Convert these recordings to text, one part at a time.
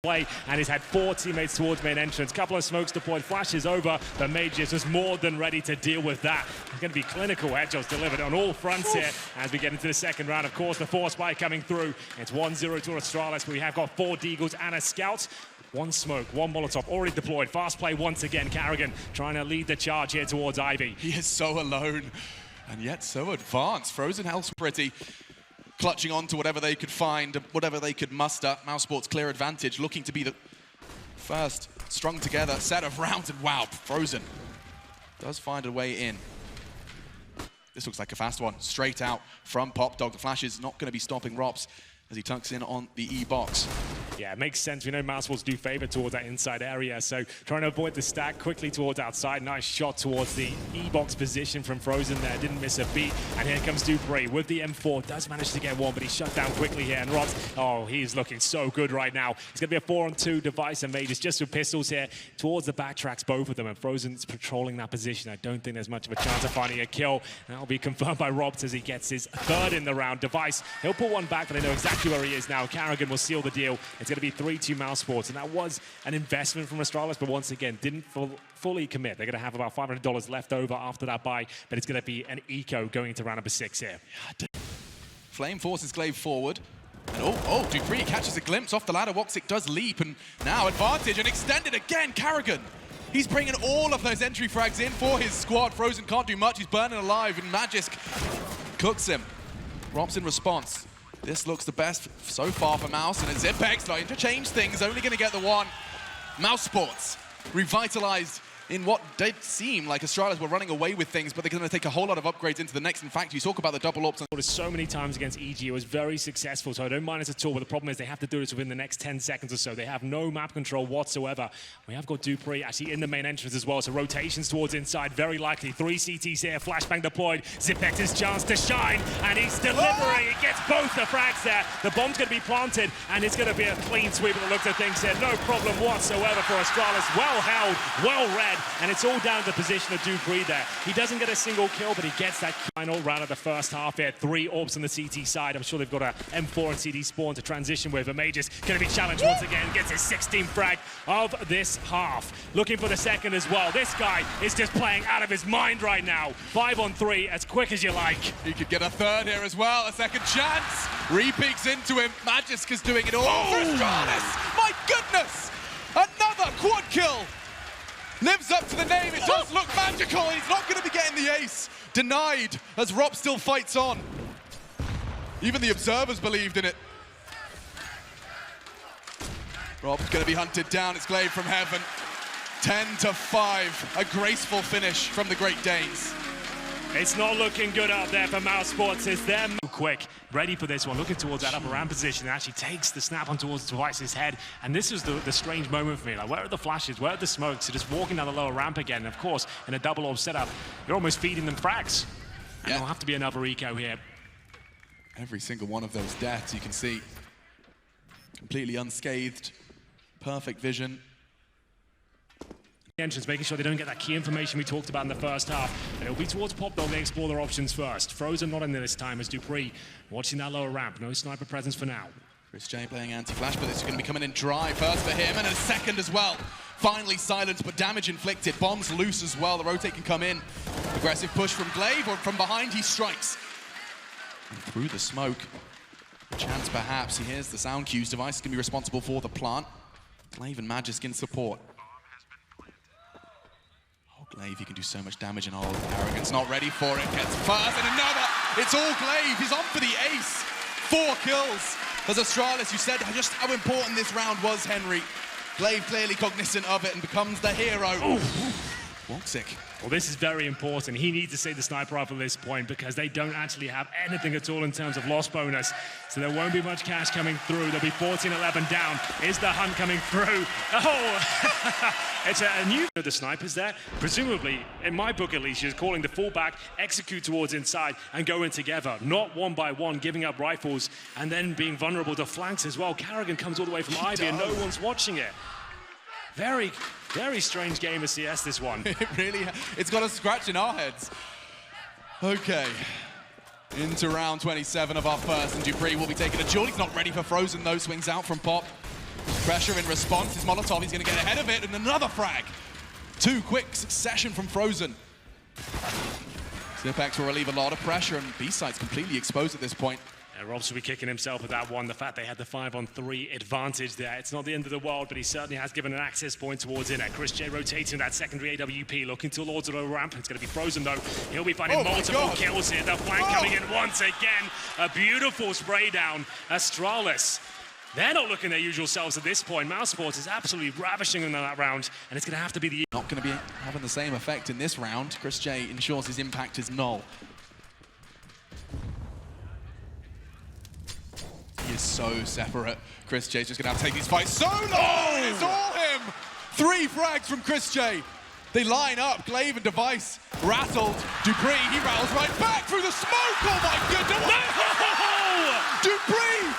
play, and he's had 4 teammates towards main entrance. Couple of smokes deployed, flashes over, but Mages was more than ready to deal with that. It's going to be clinical headshots delivered on all fronts here as we get into the second round. Of course, the force spike coming through. It's 1-0 to Astralis, but we have got 4 Deagles and a Scout. 1 smoke, 1 Molotov already deployed. Fast play once again. Karrigan trying to lead the charge here towards Ivy. He is so alone, and yet so advanced. Frozen Hell's pretty. Clutching on to whatever they could find, whatever they could muster. Mousesports clear advantage, looking to be the first strung together set of rounds, and wow, Frozen does find a way in. This looks like a fast one, straight out from Popdog. The flash is not going to be stopping Rops as he tucks in on the E-box. Yeah, it makes sense. We know Mousesports do favor towards that inside area, so trying to avoid the stack quickly towards outside. Nice shot towards the E-box position from Frozen there. Didn't miss a beat. And here comes Dupree with the M4. Does manage to get one, but he's shut down quickly here. And Robs, oh, he's looking so good right now. It's going to be a 4-on-2 device, and Mages just with pistols here towards the backtracks, both of them. And Frozen's patrolling that position. I don't think there's much of a chance of finding a kill. That'll be confirmed by Robs as he gets his 3rd in the round. Device, he'll pull one back, but they know exactly where he is now. Karrigan will seal the deal. It's going to be 3-2 Mousesports, and that was an investment from Astralis, but once again, didn't fully commit. They're going to have about $500 left over after that buy, but it's going to be an eco going into round number 6 here. Flame forces Glaive forward. And Dupree catches a glimpse off the ladder. Woxic does leap, and now advantage and extended again. Karrigan, he's bringing all of those entry frags in for his squad. Frozen can't do much. He's burning alive, and Magisk cooks him. Rops in response. This looks the best so far for Mouse, and it's Zipex starting to change things, only going to get the one. Mousesports revitalized in what did seem like Astralis were running away with things, but they're going to take a whole lot of upgrades into the next. In fact, you talk about the double ops. So many times against EG, it was very successful, so I don't mind it at all, but the problem is they have to do this within the next 10 seconds or so. They have no map control whatsoever. We have got Dupree actually in the main entrance as well, so rotations towards inside, very likely. 3 CTs here, flashbang deployed. Zipex's chance to shine, and he's delivering. He gets both the frags there. The bomb's going to be planted, and it's going to be a clean sweep at the looks of things here. No problem whatsoever for Astralis. Well held, well read, and it's all down to the position of Dupree there. He doesn't get a single kill, but he gets that final round of the first half here. 3 orbs on the CT side. I'm sure they've got a M4 and CD spawn to transition with. Mages going to be challenged once again. Gets his 16th frag of this half. Looking for the second as well. This guy is just playing out of his mind right now. 5-on-3, as quick as you like. He could get a 3rd here as well. A second chance. Re-peeks into him. Magisk is doing it all for Astralis. My goodness! Another quad kill. Lives up to the name. It does look magical. He's not going to be getting the ace. Denied as Rob still fights on. Even the observers believed in it. Rob's going to be hunted down. It's Glaive from heaven. 10-5. A graceful finish from the Great Danes. It's not looking good out there for Mousesports. It's them quick, ready for this one, looking towards that upper ramp position, and actually takes the snap on towards Device's head. And this is the strange moment for me. Like, where are the flashes? Where are the smokes? So just walking down the lower ramp again. And of course, in a double orb setup, you're almost feeding them frags. And there'll have to be another eco here. Every single one of those deaths, you can see, completely unscathed, perfect vision. Entrance, making sure they don't get that key information we talked about in the first half. And it'll be towards Popdog. They explore their options first. Frozen not in there this time as Dupree watching that lower ramp. No sniper presence for now. Chris J playing anti-flash, but this is going to be coming in dry first for him, and a second as well. Finally silenced, but damage inflicted. Bombs loose as well. The rotate can come in. Aggressive push from Glaive, or from behind he strikes. And through the smoke. A chance perhaps. He hears the sound cues. Device is going to be responsible for the plant. Glaive and Magisk in support. Glaive, he can do so much damage, and Arrogance not ready for it. Gets first, and another. It's all Glaive. He's on for the ace. 4 kills. As Astralis, you said just how important this round was, Henry. Glaive clearly cognizant of it and becomes the hero. Woxic. Well, this is very important. He needs to save the sniper rifle at this point because they don't actually have anything at all in terms of loss bonus. So there won't be much cash coming through. There'll be 14-11 down. Is the hunt coming through? Oh! It's a new... The snipers there. Presumably, in my book at least, you're calling the fullback, execute towards inside, and go in together. Not one by one, giving up rifles, and then being vulnerable to flanks as well. Karrigan comes all the way from Ivy, and no one's watching it. Very, very strange game of CS, this one. It really, it's got a scratch in our heads. Okay, into round 27 of our first, and Dupree will be taking a duel. He's not ready for Frozen though, swings out from Pop. Pressure in response is Molotov. He's going to get ahead of it, and another frag. Two quick succession from Frozen. Zipex will relieve a lot of pressure, and B-side's completely exposed at this point. And Robs will be kicking himself with that one. The fact they had the 5-on-3 advantage there. It's not the end of the world, but he certainly has given an access point towards it. Chris J rotating that secondary AWP, looking towards the ramp. It's going to be Frozen though. He'll be finding multiple kills here. The flank coming in once again. A beautiful spray down. Astralis. They're not looking their usual selves at this point. Mousesports is absolutely ravishing in that round, and it's going to have to be the... Not going to be having the same effect in this round. Chris J ensures his impact is null. He is so separate. Chris J's just going to have to take these fights so long. It's all him. 3 frags from Chris J. They line up. Glaive and Device rattled. Dupree, he rattles right back through the smoke. Oh my goodness. No! Dupree,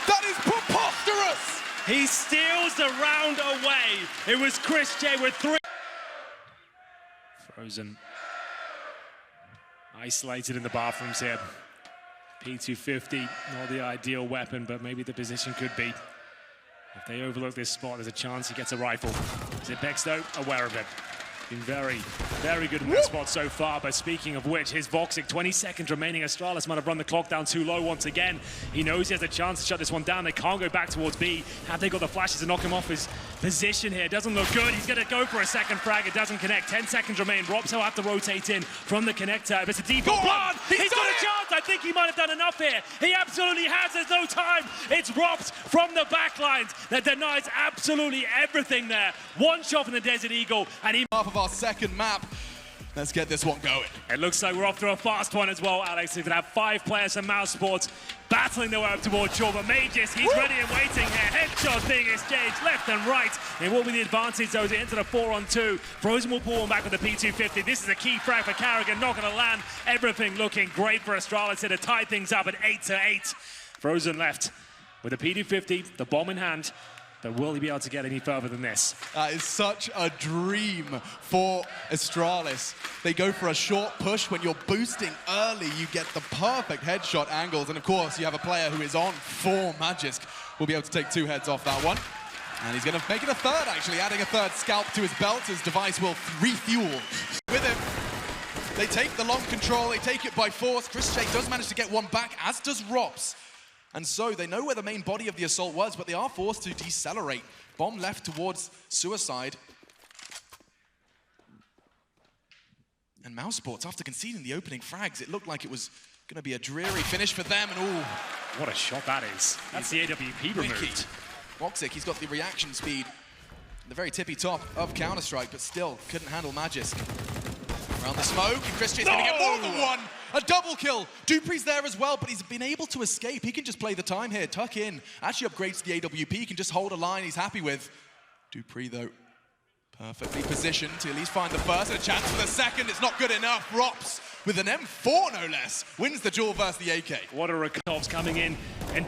that is preposterous. He steals the round away. It was Chris J with 3. Frozen. Isolated in the bathrooms here. P250, not the ideal weapon, but maybe the position could be. If they overlook this spot, there's a chance he gets a rifle. Zipex, though, aware of it. Been very, very good in that spot so far, but speaking of which, his Voxic, 20 seconds remaining. Astralis might have run the clock down too low once again. He knows he has a chance to shut this one down. They can't go back towards B. Have they got the flashes to knock him off his position here? Doesn't look good. He's going to go for a second frag. It doesn't connect. 10 seconds remain. Robs will have to rotate in from the connector. If it's a default blood, he's got a chance. I think he might have done enough here. He absolutely has. There's no time. It's Robs from the backlines that denies absolutely everything there. One shot from the Desert Eagle, and he... Half of our second map. Let's get this one going. It looks like we're off to a fast one as well, Alex. We're going to have 5 players from Mousesports battling their way up towards shore, but Mages, he's ready and waiting here. Headshot being exchanged left and right. It will be the advantage, though, to enter the 4-on-2. Frozen will pull him back with the P250. This is a key frag for Carrigan, not going to land. Everything looking great for Astralis here to tie things up at 8-8. Frozen left with the P250, the bomb in hand. But will he be able to get any further than this? That is such a dream for Astralis. They go for a short push. When you're boosting early, you get the perfect headshot angles. And of course, you have a player who is on form. Magisk will be able to take 2 heads off that one. And he's going to make it a third, actually, adding a third scalp to his belt. His Device will refuel with him. They take the long control. They take it by force. Chris J does manage to get one back, as does Rops. And so they know where the main body of the assault was, but they are forced to decelerate. Bomb left towards Suicide. And Mousesports, after conceding the opening frags, it looked like it was going to be a dreary finish for them. And ooh, what a shot that is. That's the AWP removed. Voxic, he's got the reaction speed, the very tippy top of Counter-Strike, but still couldn't handle Magisk. Around the smoke, and Chris J's going to get more than one. A double kill. Dupree's there as well, but he's been able to escape. He can just play the time here, tuck in. Actually upgrades the AWP. He can just hold a line he's happy with. Dupree, though, perfectly positioned to at least find the first and a chance for the second. It's not good enough. Rops, with an M4 no less, wins the duel versus the AK. What a Rakov's coming in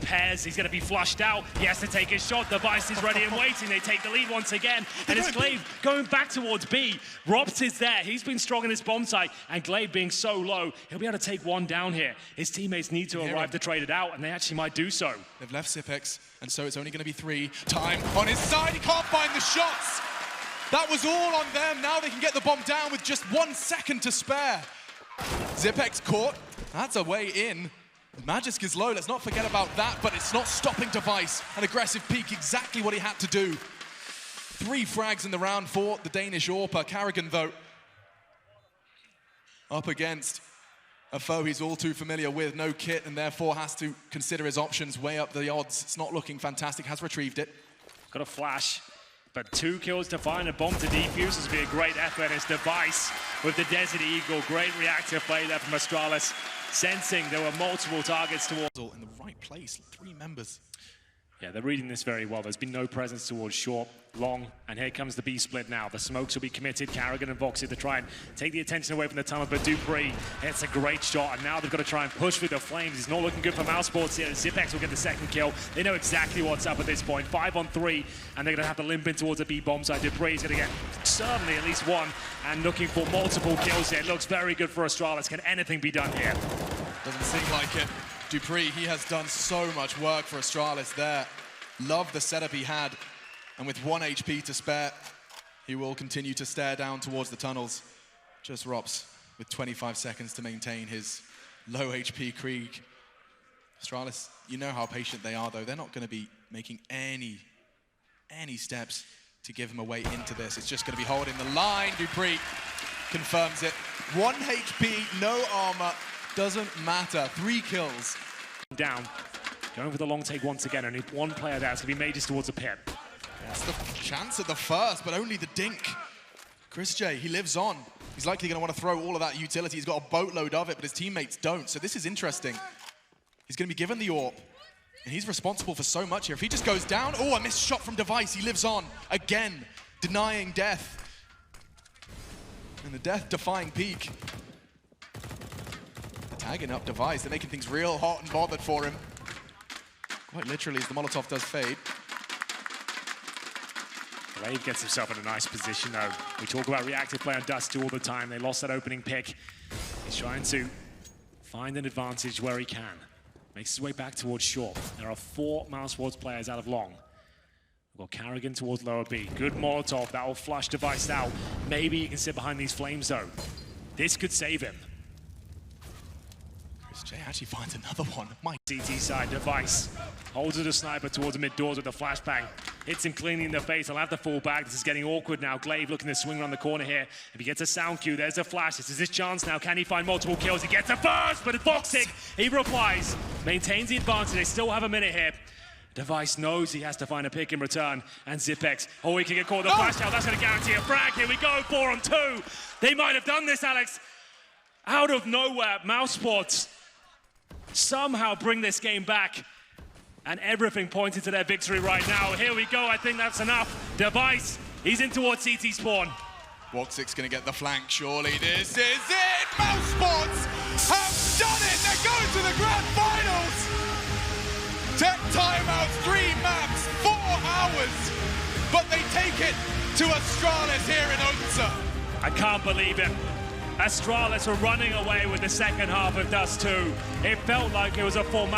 pairs. He's going to be flushed out. He has to take his shot. Device is ready and waiting. They take the lead once again. And it's Glaive going back towards B. Robs is there. He's been strong in his bomb site. And Glaive being so low, he'll be able to take one down here. His teammates need to arrive to trade it out, and they actually might do so. They've left Zipex, and so it's only going to be 3. Time on his side. He can't find the shots. That was all on them. Now they can get the bomb down with just 1 second to spare. Zipex caught. That's a way in. Magisk is low. Let's not forget about that, but it's not stopping Device. An aggressive peek, exactly what he had to do. 3 frags in the round for the Danish AWPer. Carrigan, though, up against a foe he's all too familiar with. No kit, and therefore has to consider his options, weigh up the odds. It's not looking fantastic. Has retrieved it. Got a flash. But 2 kills to find a bomb to defuse. This will be a great effort. It's Device with the Desert Eagle. Great reactive play there from Astralis. Sensing there were multiple targets towards... In the right place, 3 members. Yeah, they're reading this very well. There's been no presence towards short, long, and here comes the B split now. The smokes will be committed. Carrigan and Voxy to try and take the attention away from the tunnel, but Dupree, it's a great shot, and now they've got to try and push through the flames. It's not looking good for Mousesports here. Zipex will get the second kill. They know exactly what's up at this point. 5-on-3, and they're going to have to limp in towards the B bomb side. Dupree's going to get certainly at least 1, and looking for multiple kills here. It looks very good for Astralis. Can anything be done here? Doesn't seem like it. Dupree, he has done so much work for Astralis there. Love the setup he had. And with 1 HP to spare, he will continue to stare down towards the tunnels. Just Rops with 25 seconds to maintain his low HP Krieg. Astralis, you know how patient they are, though. They're not going to be making any steps to give him a way into this. It's just going to be holding the line. Dupree confirms it. 1 HP, no armor, doesn't matter. 3 kills. Down, going for the long take once again. Only one player there. It's going to be Mages towards the pit. That's the chance at the first, but only the dink. Chris J, he lives on. He's likely going to want to throw all of that utility. He's got a boatload of it, but his teammates don't. So this is interesting. He's going to be given the AWP, and he's responsible for so much here. If he just goes down, oh, a missed shot from Device. He lives on again, denying death. And the death-defying peak. Tagging up Device. They're making things real hot and bothered for him. Quite literally, as the Molotov does fade. Glaive gets himself in a nice position, though. We talk about reactive play on Dust 2 all the time. They lost that opening pick. He's trying to find an advantage where he can. Makes his way back towards short. There are 4 Mousesports players out of long. We've got Carrigan towards lower B. Good Molotov. That will flush Device out. Maybe he can sit behind these flames, though. This could save him. Chris J actually finds another one. CT side, Device holds it a sniper towards the mid doors with the flashbang. Hits him cleanly in the face. I'll have to fall back. This is getting awkward now. Glaive looking to swing around the corner here. If he gets a sound cue, there's a flash. This is his chance now. Can he find multiple kills? He gets a first, but Voxic, he replies. Maintains the advantage. They still have a minute here. Device knows he has to find a pick in return. And Zipex, oh, he can get caught. The flash out. That's going to guarantee a frag. Here we go, 4 on 2. They might have done this, Alex. Out of nowhere, Mousesports somehow bring this game back. And everything pointed to their victory right now. Here we go, I think that's enough. Device, he's in towards CT spawn. Woxic's gonna get the flank, surely. This is it! Mousesports have done it! They're going to the grand finals! Tech timeouts, 3 maps, 4 hours. But they take it to Astralis here in Odense. I can't believe it. Astralis were running away with the second half of Dust 2. It felt like it was a full match.